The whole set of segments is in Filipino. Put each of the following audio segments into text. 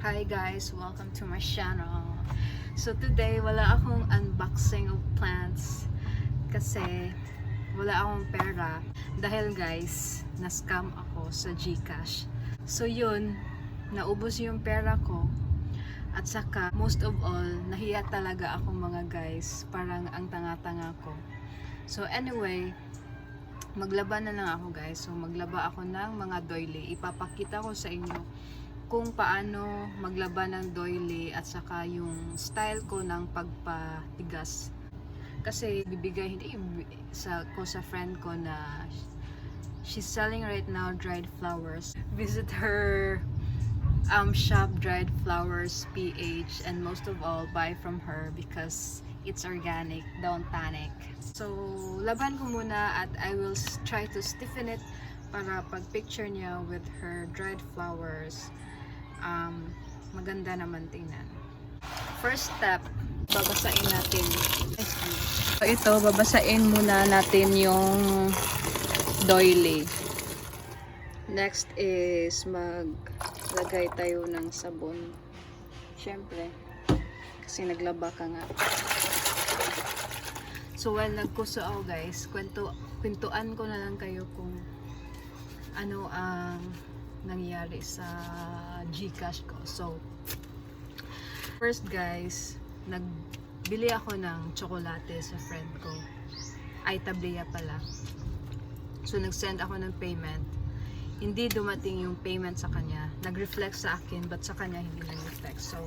Hi guys, welcome to my channel. So today wala akong unboxing of plants kasi wala akong pera dahil guys, na-scam ako sa Gcash. So yun, naubos yung pera ko at saka most of all, nahiya talaga ako mga guys, parang ang tanga-tanga ko. So anyway, maglaba na lang ako guys. So maglaba ako ng mga doily. Ipapakita ko sa inyo kung paano maglaba ng doily at saka yung style ko ng pagpatigas. Kasi bibigay hindi ko sa friend ko na she's selling right now dried flowers. Visit her shop Dried Flowers PH, and most of all buy from her because it's organic. Don't panic. So laban ko muna at I will try to stiffen it para pag picture niya with her dried flowers, maganda naman tingnan. First step, babasain natin. So ito, babasain muna natin yung doily. Next is maglagay tayo ng sabon. Syempre, kasi naglaba ka nga. So while nagkuso ako guys, kwentuan ko na lang kayo kung ano ang nangyari sa Gcash ko. So first guys, nagbili ako ng tsokolate sa friend ko. Ay, tableya pala. So nag-send ako ng payment. Hindi dumating yung payment sa kanya. Nag-reflect sa akin, but sa kanya hindi nag-reflect. So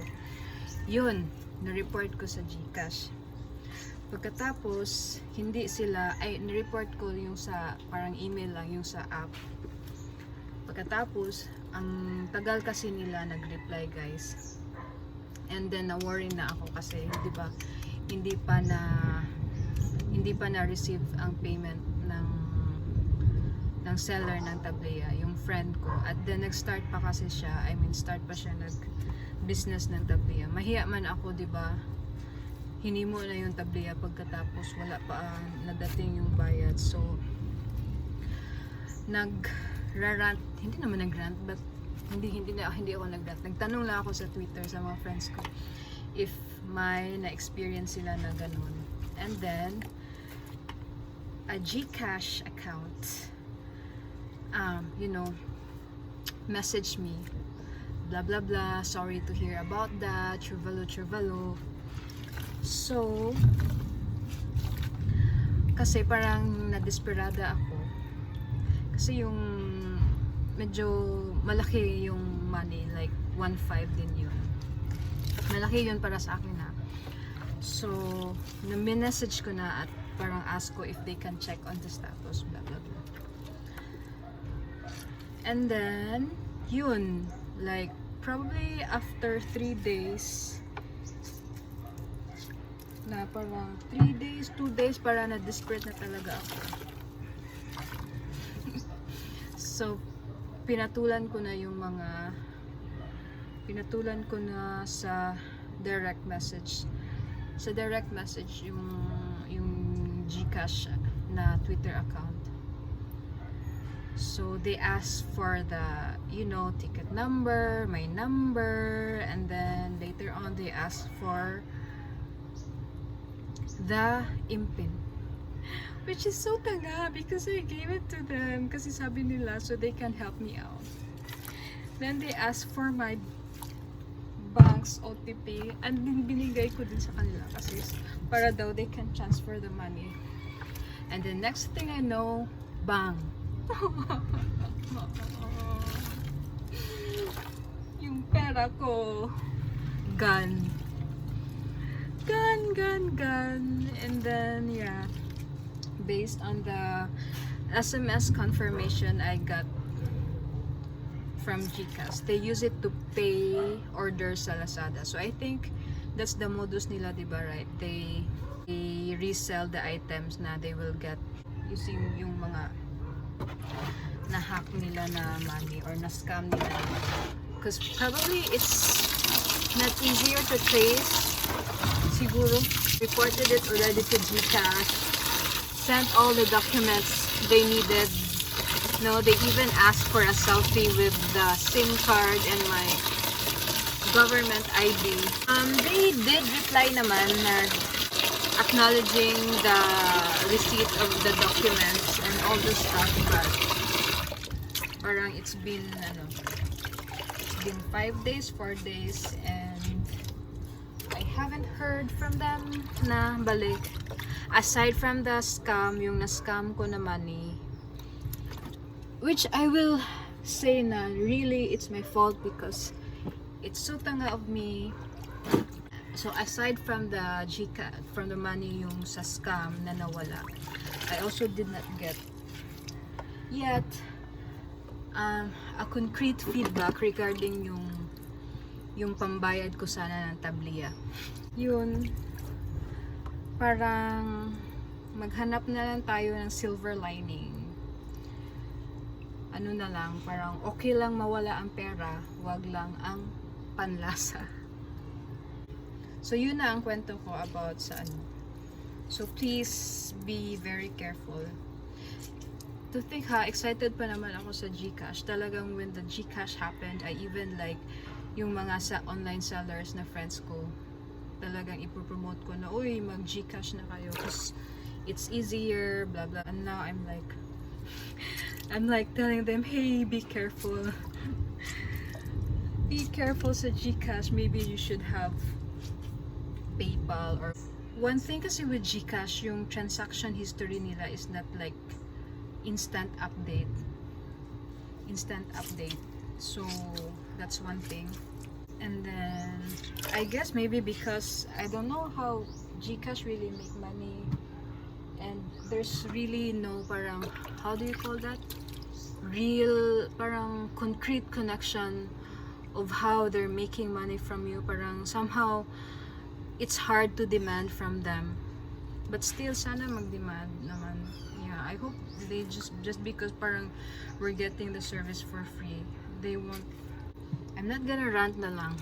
yun, na-report ko sa Gcash. Pagkatapos, hindi sila, ni-report ko yung sa, parang email lang, yung sa app. Pagkatapos, ang tagal kasi nila nag-reply guys. And then, na-worry na ako kasi, di ba, hindi pa na-receive ang payment ng seller ng tableya, yung friend ko. At then, nag-start pa kasi siya, start pa siya nag-business ng tableya. Mahiya man ako, di ba, hinimo na yung tableya pagkatapos wala pa nadating yung bayad. So nag-rant, hindi naman nag-rant, but hindi ako nag-rant. Nagtanong lang ako sa Twitter sa mga friends ko if may na-experience sila na ganun. And then a Gcash account message me, blah blah blah, sorry to hear about that, churvalo. So, kasi parang nadesperada ako. Kasi yung medyo malaki yung money, like 1.5 din yun. Malaki yun para sa akin na. So, na-message ko na at parang ask ko if they can check on the status, blah blah blah. And then, yun, like probably after 3 days, na parang 3 days, 2 days, para na-desperate na talaga ako. So, pinatulan ko na sa direct message. Sa direct message, yung Gcash na Twitter account. So, they asked for the, ticket number, my number, and then later on, they asked for the impin, which is so tanga because I gave it to them kasi sabi nila so they can help me out. Then they asked for my bank's OTP and binigay ko din sa kanila kasi para daw they can transfer the money. And the next thing I know, bang! Yung pera ko gone. And then based on the SMS confirmation I got from Gcash, they use it to pay orders sa Lazada. So I think that's the modus nila, diba, right? They resell the items na they will get using yung mga na-hack nila na money or na-scam nila na money. Because probably it's not easier to trace. Siguro reported it already to Gcash, sent all the documents they needed. No, they even asked for a selfie with the SIM card and government ID. They did reply naman na acknowledging the receipt of the documents and all the stuff, but parang it's been 5 days, 4 days, and I haven't heard from them na balik. Aside from the scam, yung na-scam ko na money, which I will say na really it's my fault because it's so tanga of me. So aside from the Gcash, from the money yung sa scam na nawala, I also did not get yet a concrete feedback regarding yung pambayad ko sana ng tabliya. Yun, parang maghanap na lang tayo ng silver lining. Ano na lang, parang okay lang mawala ang pera, wag lang ang panlasa. So yun na ang kwento ko about sa ano. So please be very careful. To think excited pa naman ako sa Gcash. Talagang when the Gcash happened, I even like yung mga sa online sellers na friends ko, talagang ipopromote ko na, uy, mag Gcash na kayo because it's easier, blah blah. And now I'm like telling them, hey, be careful. Be careful sa Gcash. Maybe you should have PayPal or one thing kasi with Gcash, yung transaction history nila is not like instant update. So that's one thing. And then I guess maybe because I don't know how Gcash really make money, and there's really no parang, how do you call that, real parang concrete connection of how they're making money from you. Parang somehow it's hard to demand from them, but still sana mag-demand naman. Yeah, I hope they just because parang we're getting the service for free, they won't. I'm not gonna rant na lang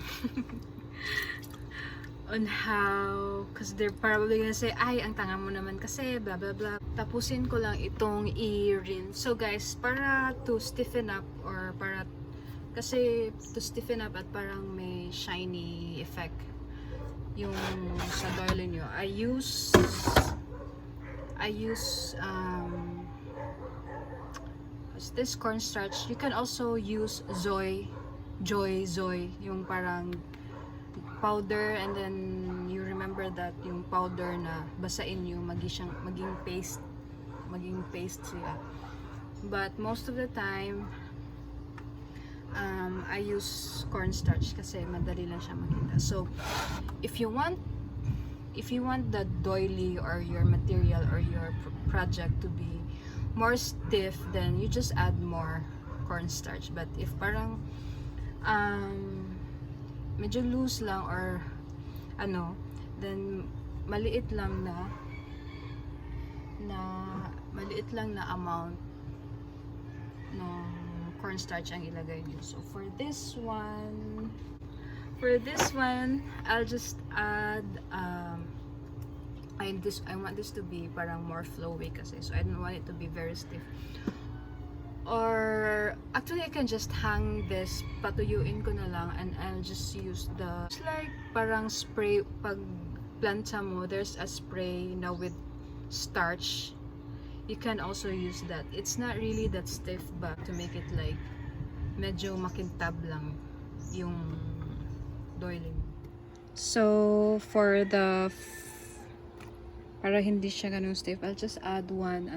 on how, because they're probably gonna say, ay, ang tanga mo naman kasi, blah blah blah. Tapusin ko lang itong i-rinse. So guys, para to stiffen up, or para kasi to stiffen up at parang may shiny effect yung sa Doily nyo, I use what's this, cornstarch. You can also use Joy, yung parang powder, and then you remember that yung powder na basain nyo, maging paste siya. But most of the time I use cornstarch kasi madali lang siya makita. So if you want the doily or your material or your project to be more stiff, then you just add more cornstarch. But if parang medyo loose lang or ano, then maliit lang na amount no cornstarch ang ilagay niyo. So for this one I'll just add I want this to be parang more flowy kasi, so I don't want it to be very stiff. Or actually I can just hang this, patuyuin ko na lang, and I'll just use it's like parang spray. Pag plancha mo, there's a spray now with starch. You can also use that. It's not really that stiff, but to make it like medyo makintab lang yung doily. So for the para hindi siya ganun stiff, I'll just add one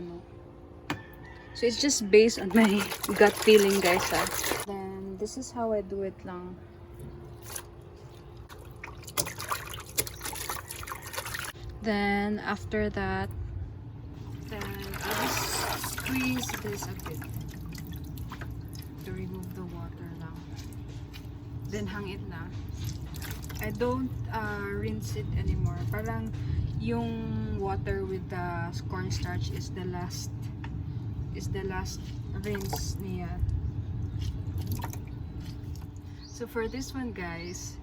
so it's just based on my gut feeling, guys. Then this is how I do it lang. Then after that, then I'll just squeeze this a bit to remove the water lang. Then hang it na. I don't rinse it anymore. Parang yung water with the cornstarch is the last rinse niya. So for this one, guys,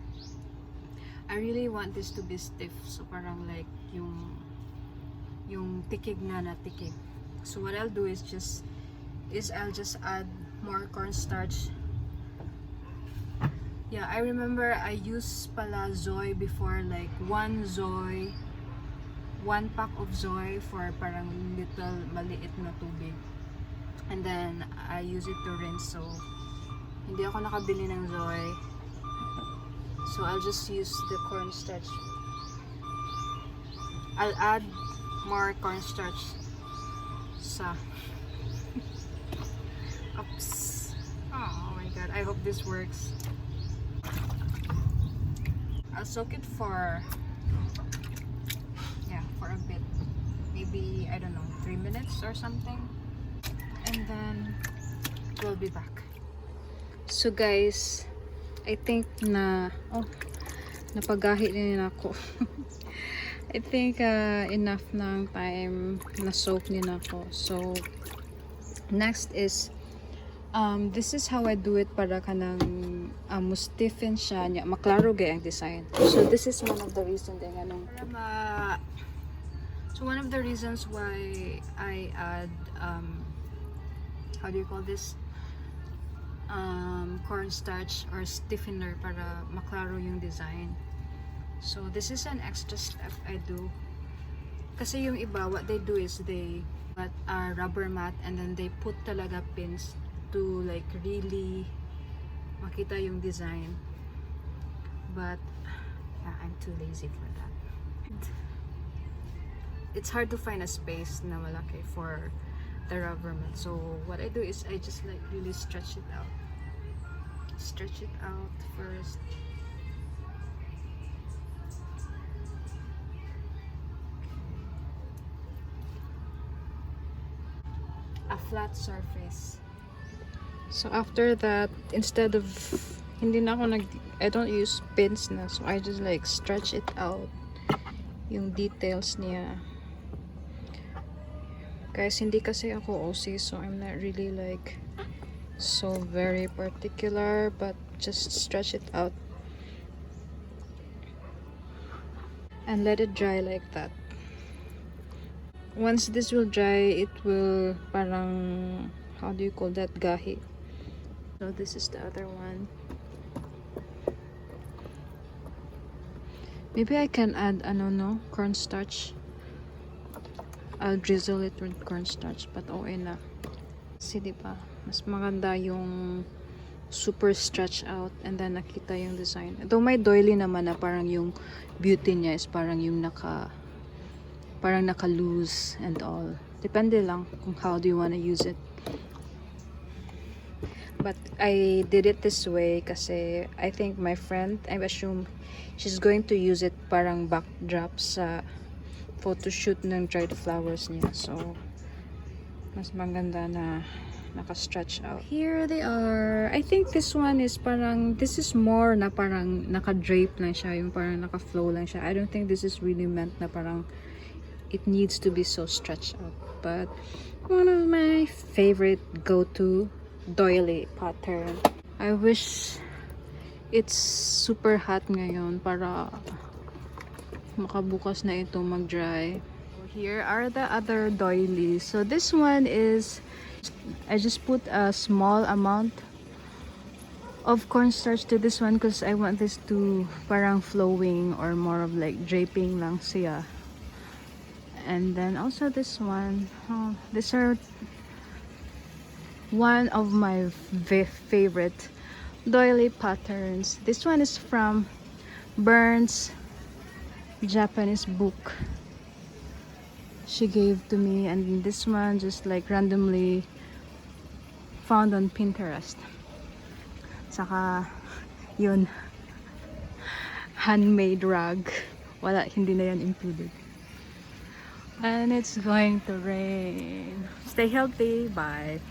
I really want this to be stiff. So parang like yung tikig na tikig. So what I'll do is I'll just add more cornstarch Yeah, I remember I used pala Zoy before, like one pack of Zoy for parang little maliit na tubig. And then I use it to rinse, so hindi ako nakabili ng Zoy. So I'll just use the cornstarch. I'll add more cornstarch sa oops. Oh my god, I hope this works. I'll soak it for a bit, maybe, I don't know, 3 minutes or something, and then we'll be back. So guys, I think napagahi din ako. I think enough ng time na soak din ako. So next is this is how I do it para kanang mo-stiffen siya niya, maklaro gay ang design. So this is one of the reasons din anong so one of the reasons why I add how do you call this, cornstarch or stiffener para maklaro yung design. So this is an extra step I do, kasi yung iba what they do is they put a rubber mat and then they put talaga pins to like really makita yung design, but yeah, I'm too lazy for that. It's hard to find a space na malaki for the rubber mat, so what I do is I just like really stretch it out first. A flat surface. So after that, instead of I don't use pins na, so I just like stretch it out yung details niya. Guys, hindi kasi ako OC, so I'm not really like so very particular, but just stretch it out and let it dry like that. Once this will dry, it will parang, how do you call that, gahi. So this is the other one. Maybe I can add cornstarch. I'll drizzle it with cornstarch, but okay na. Kasi diba, mas maganda yung super stretch out and then nakita yung design. Though may doily naman na parang yung beauty niya is parang yung naka-loose and all. Depende lang kung how do you wanna use it. But I did it this way kasi I think my friend, I assume she's going to use it parang backdrop sa photo shoot ng dried flowers niya. So mas maganda na naka-stretch out. Here they are. I think this one is parang, this is more na parang naka-drape lang siya, yung parang naka-flow lang siya. I don't think this is really meant na parang it needs to be so stretched out. But one of my favorite go-to doily pattern. I wish it's super hot ngayon para makabukas na ito mag-dry. Here are the other doilies. So this one is, I just put a small amount of cornstarch to this one because I want this to parang flowing or more of like draping lang siya. And then also this one, these are one of my favorite doily patterns. This one is from Burns Japanese book she gave to me, and this one just like randomly found on Pinterest. Saka yun, handmade rag, hindi na yan included. And it's going to rain. Stay healthy, bye.